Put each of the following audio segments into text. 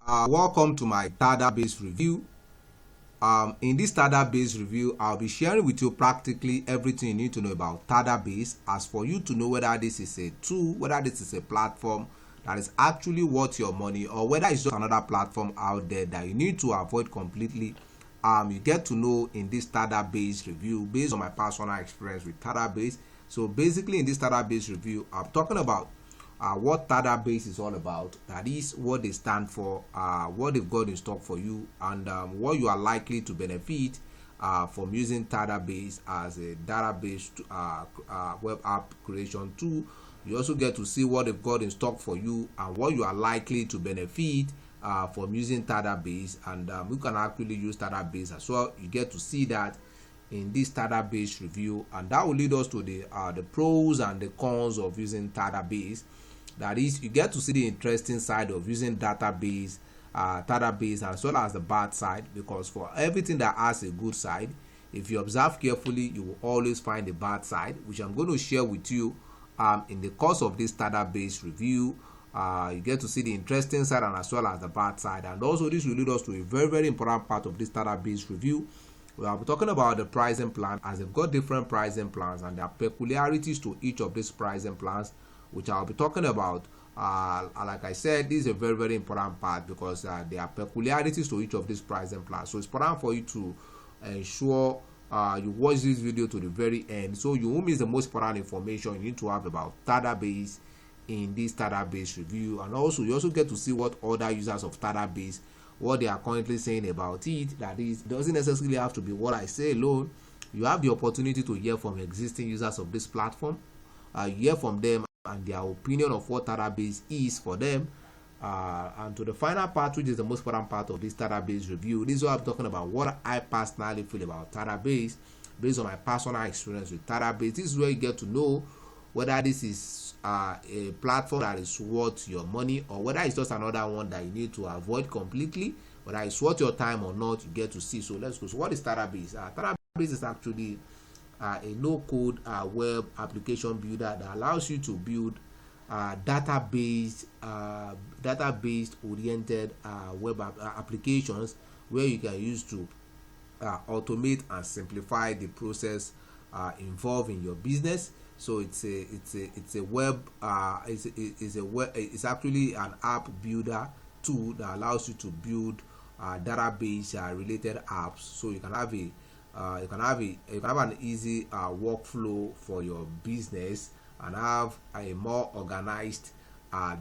Welcome to my Tadabase review. In this Tadabase review, I'll be sharing with you practically everything you need to know about Tadabase, as for you to know whether this is a tool, whether this is a platform that is actually worth your money, or whether it's just another platform out there that you need to avoid completely. You get to know in this Tadabase review based on my personal experience with Tadabase. So basically in this Tadabase review, I'm talking about what Tadabase is all about. That is what they stand for, what they've got in stock for you, and what you are likely to benefit from using Tadabase as a database web app creation tool. You also get to see what they've got in stock for you and what you are likely to benefit from using Tadabase, and you can actually use Tadabase as well. You get to see that in this Tadabase review, and that will lead us to the pros and the cons of using Tadabase. That is, you get to see the interesting side of using Tadabase as well as the bad side, because for everything that has a good side, if you observe carefully, you will always find the bad side, which I'm going to share with you in the course of this Tadabase review. You get to see the interesting side and as well as the bad side, and also this will lead us to a very important part of this Tadabase review. We'll be talking about the pricing plan, as they've got different pricing plans and there are peculiarities to each of these pricing plans, which I'll be talking about. Like I said, this is a very important part, because there are peculiarities to each of these pricing plans. So it's important for you to ensure you watch this video to the very end, so you won't miss the most important information you need to have about Tadabase in this Tadabase review. And also you also get to see what other users of Tadabase, what they are currently saying about it. That is, it doesn't necessarily have to be what I say alone. You have the opportunity to hear from existing users of this platform. You hear from them and their opinion of what Tadabase is for them. And to the final part, which is the most important part of this Tadabase review, this is what I'm talking about, what I personally feel about Tadabase based on my personal experience with Tadabase. This is where you get to know whether this is a platform that is worth your money, or whether it's just another one that you need to avoid completely. Whether it's worth your time or not, you get to see. So let's go. So what is Tadabase? Tadabase is actually a no-code web application builder that allows you to build database oriented web applications, where you can use to automate and simplify the process involved in your business. So it's actually an app builder tool that allows you to build database related apps. So you can have an easy workflow for your business, and have a more organized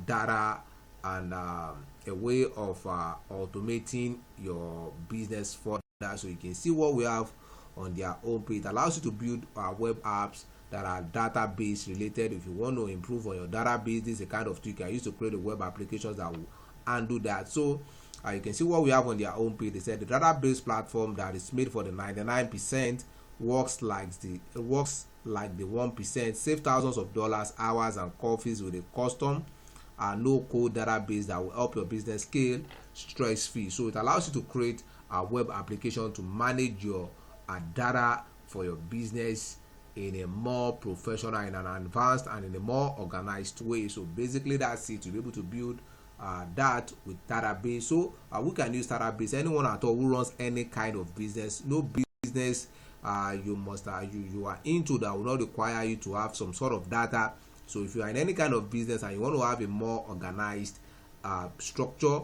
data and a way of automating your business further. So you can see what we have on their own page. It allows you to build web apps that are database related. If you want to improve on your database, this is a kind of tool you can use to create a web applications that will handle that. So you can see what we have on their own page. They said the database platform that is made for the 99% works like the 1%, save thousands of dollars, hours, and coffees with a custom no-code database that will help your business scale stress-free. So it allows you to create a web application to manage your data for your business in a more professional, in an advanced, and in a more organized way. So basically that's it. You'll be able to build that with Tadabase. So we can use Tadabase. Anyone at all who runs any kind of business, no business you are into that will not require you to have some sort of data. So if you are in any kind of business and you want to have a more organized structure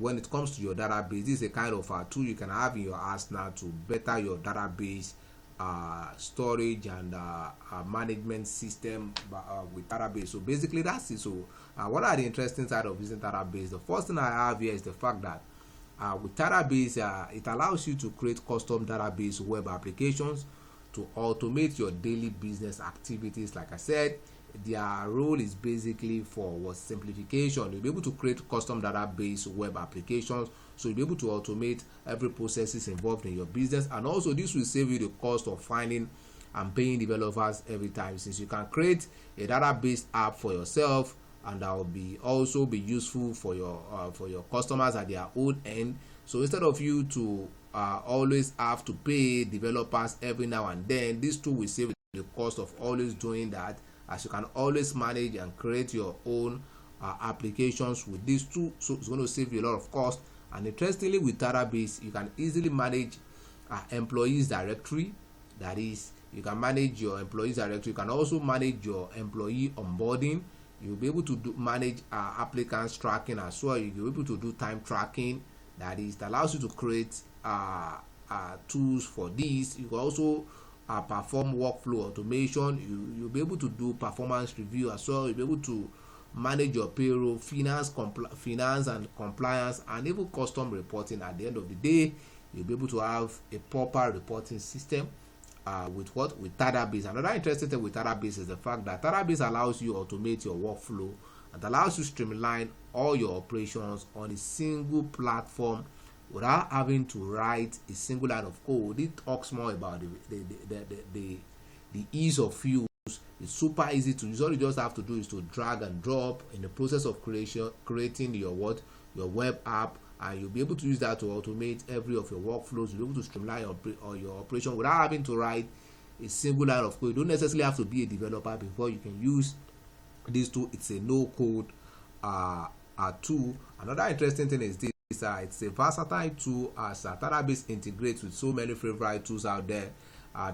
when it comes to your database, this is a kind of tool you can have in your arsenal to better your database storage and management system with Tadabase. So basically that's it. So what are the interesting side of using Tadabase? The first thing I have here is the fact that with Tadabase, it allows you to create custom database web applications to automate your daily business activities. Like I said, their role is basically for simplification. You'll be able to create custom database web applications, so you'll be able to automate every processes involved in your business, and also this will save you the cost of finding and paying developers every time, since you can create a database app for yourself, and that will also be useful for your customers at their own end. So instead of you to always have to pay developers every now and then, this tool will save the cost of always doing that, as you can always manage and create your own applications with this tool, so it's going to save you a lot of cost. And interestingly, with Tadabase, you can easily manage employees directory. That is, you can manage your employees directory. You can also manage your employee onboarding. You'll be able to manage applicants tracking as well. You'll be able to do time tracking. That is, it allows you to create tools for this. You can also perform workflow automation. You'll be able to do performance review as well. You'll be able to manage your payroll, finance and compliance, and even custom reporting. At the end of the day, you'll be able to have a proper reporting system with Tadabase. Another interesting thing with Tadabase is the fact that Tadabase allows you to automate your workflow and allows you to streamline all your operations on a single platform without having to write a single line of code. It talks more about the ease of use. It's super easy to use. All you just have to do is to drag and drop in the process of creating your web app, and you'll be able to use that to automate every of your workflows. You'll be able to streamline your operation without having to write a single line of code. You don't necessarily have to be a developer before you can use this tool. It's a no-code tool. Another interesting thing is this. It's a versatile tool as Tadabase integrates with so many favorite tools out there.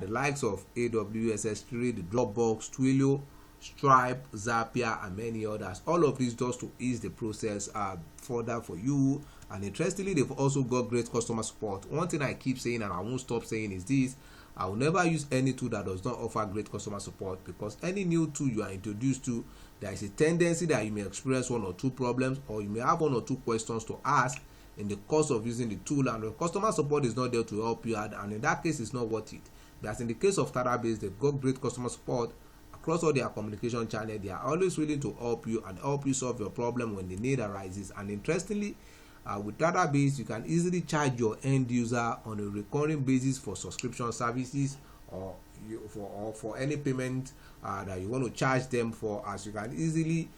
The likes of AWS S3, the Dropbox, Twilio, Stripe, Zapier, and many others. All of these just to ease the process further for you. And interestingly, they've also got great customer support. One thing I keep saying and I won't stop saying is this: I will never use any tool that does not offer great customer support, because any new tool you are introduced to, there is a tendency that you may experience one or two problems, or you may have one or two questions to ask in the course of using the tool, and the customer support is not there to help you out, and in that case it's not worth it. But in the case of Tadabase, they've got great customer support across all their communication channels. They are always willing to help you and help you solve your problem when the need arises. And interestingly, with Tadabase, you can easily charge your end user on a recurring basis for subscription services, or for any payment that you want to charge them for, as you can easily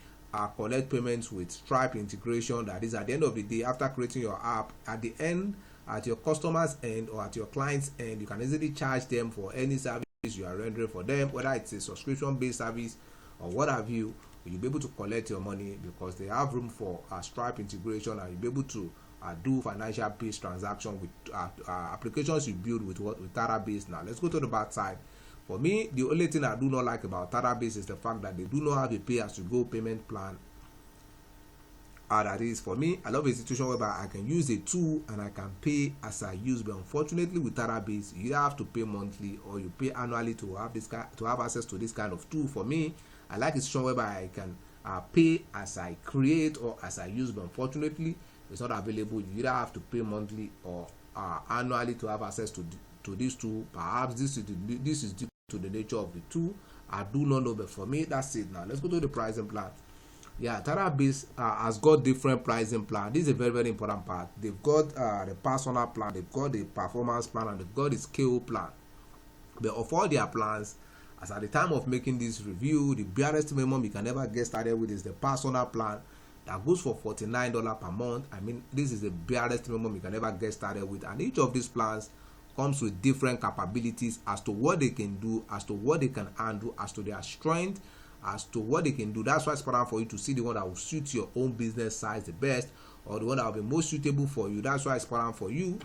collect payments with Stripe integration. That is, at the end of the day, after creating your app, at the end, at your customer's end or at your client's end, you can easily charge them for any service you are rendering for them, whether it's a subscription based service or what have you. You'll be able to collect your money because they have room for Stripe integration, and you'll be able to do financial based transaction with applications you build with Tadabase. Now let's go to the bad side. For me, the only thing I do not like about Tadabase is the fact that they do not have a pay as you go payment plan. That is, for me, I love a situation whereby I can use a tool and I can pay as I use. But unfortunately, with Tadabase, you have to pay monthly or you pay annually to have access to this kind of tool. For me, I like a situation whereby I can pay as I create or as I use. But unfortunately, it's not available. You either have to pay monthly or annually to have access to this tool. Perhaps this is due to the nature of the tool. I do not know, but for me, that's it. Now let's go to the pricing plan. Yeah, Tadabase has got different pricing plan. This is a very, very important part. They've got the personal plan, they've got the performance plan, and they've got the scale plan. But of all their plans, as at the time of making this review, the barest minimum you can ever get started with is the personal plan that goes for $49 per month. I mean, this is the barest minimum you can ever get started with, and each of these plans comes with different capabilities as to what they can do, as to what they can handle, as to their strength, as to what they can do. That's why it's important for you to see the one that will suit your own business size the best, or the one that will be most suitable for you. That's why it's important for you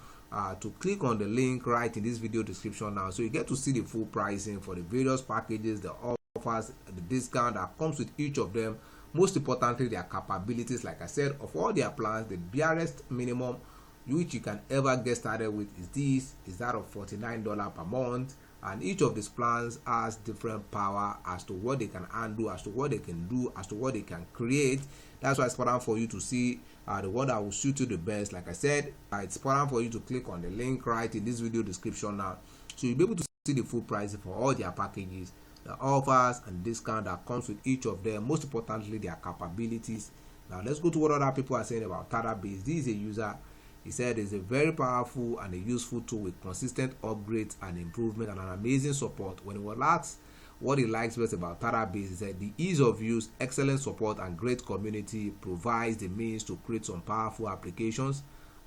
to click on the link right in this video description now, so you get to see the full pricing for the various packages, the offers, the discount that comes with each of them. Most importantly, their capabilities. Like I said, of all their plans, the barest minimum which you can ever get started with is that of $49 per month. And each of these plans has different power as to what they can handle, as to what they can do, as to what they can create. That's why it's important for you to see the one that will suit you the best. Like I said, it's important for you to click on the link right in this video description now, so you'll be able to see the full price for all their packages, the offers and discount that comes with each of them. Most importantly, their capabilities. Now let's go to what other people are saying about Tadabase. This is a user. He said it's a very powerful and a useful tool with consistent upgrades and improvement and an amazing support. When he was asked what he likes best about Tadabase, he said the ease of use, excellent support, and great community provides the means to create some powerful applications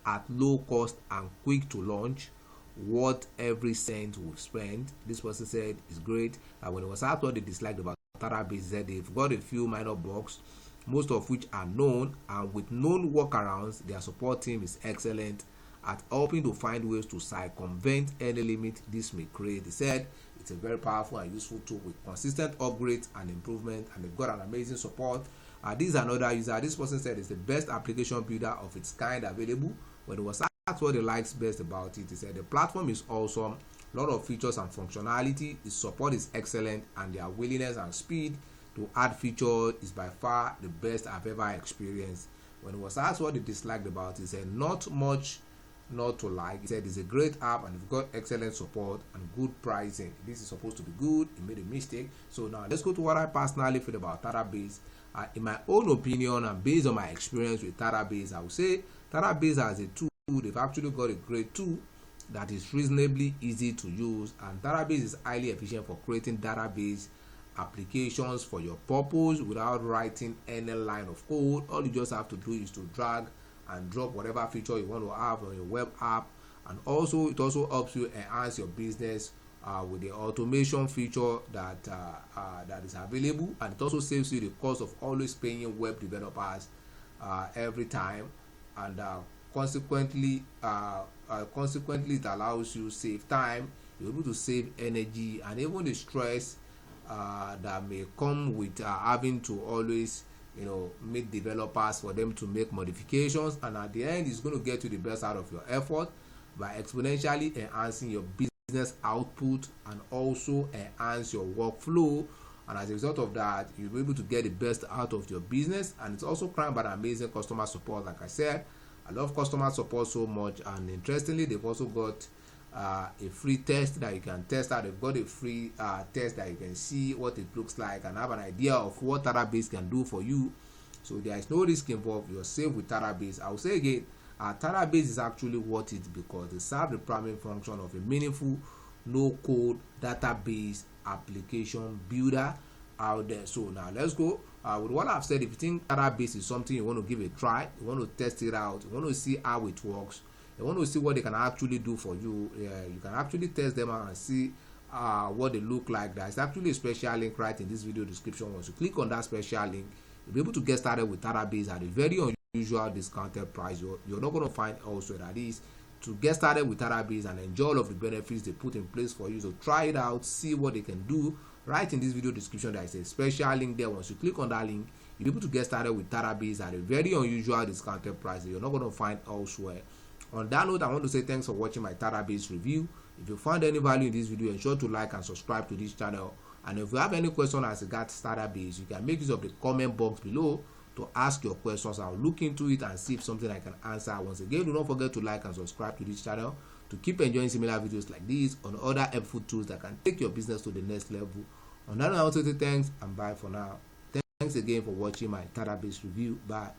at low cost and quick to launch. What every cent we've spent, this person said, is great. And when he was asked what they disliked about Tadabase, he said they've got a few minor bugs most of which are known, and with known workarounds, their support team is excellent at helping to find ways to circumvent any limit this may create. They said it's a very powerful and useful tool with consistent upgrades and improvement, and they've got an amazing support. This is another user. This person said it's the best application builder of its kind available. When it was asked what he likes best about it, he said the platform is awesome, a lot of features and functionality, the support is excellent, and their willingness and speed to add features is by far the best I've ever experienced. When he was asked what he disliked about it, he said not much not to like. He said it's a great app and you've got excellent support and good pricing. This is supposed to be good. He made a mistake. So now let's go to what I personally feel about Tadabase. In my own opinion and based on my experience with Tadabase, I would say Tadabase as a tool, they've actually got a great tool that is reasonably easy to use, and Tadabase is highly efficient for creating database applications for your purpose without writing any line of code. All you just have to do is to drag and drop whatever feature you want to have on your web app, and also it also helps you enhance your business with the automation feature that that is available, and it also saves you the cost of always paying web developers every time, and consequently it allows you save time. You're able to save energy and even the stress that may come with having to always meet developers for them to make modifications, and at the end it's going to get you the best out of your effort by exponentially enhancing your business output and also enhance your workflow, and as a result of that you'll be able to get the best out of your business. And it's also crowned by amazing customer support. Like I said, I love customer support so much, and interestingly they've also got a free test that you can test out. They've got a free test that you can see what it looks like and have an idea of what Tadabase can do for you. So there is no risk involved. You're safe with Tadabase. I will say again, Tadabase is actually worth it because they serve the primary function of a meaningful no-code database application builder out there. So now let's go with what I've said. If you think Tadabase is something you want to give a try, you want to test it out, you want to see how it works, you want to see what they can actually do for you, you can actually test them out and see what they look like. There's actually a special link right in this video description. Once you click on that special link, you'll be able to get started with Tadabase at a very unusual discounted price. You're not going to find elsewhere. That is to get started with Tadabase and enjoy all of the benefits they put in place for you. So try it out, see what they can do. Right in this video description there is a special link there. Once you click on that link, you'll be able to get started with Tadabase at a very unusual discounted price that you're not going to find elsewhere. On that note, I want to say thanks for watching my Tadabase review. If you found any value in this video, ensure to like and subscribe to this channel. And if you have any question as regards Tadabase, you can make use of the comment box below to ask your questions. I'll look into it and see if something I can answer. Once again, do not forget to like and subscribe to this channel to keep enjoying similar videos like this on other helpful tools that can take your business to the next level. On that note, I want to say thanks and bye for now. Thanks again for watching my Tadabase review. Bye.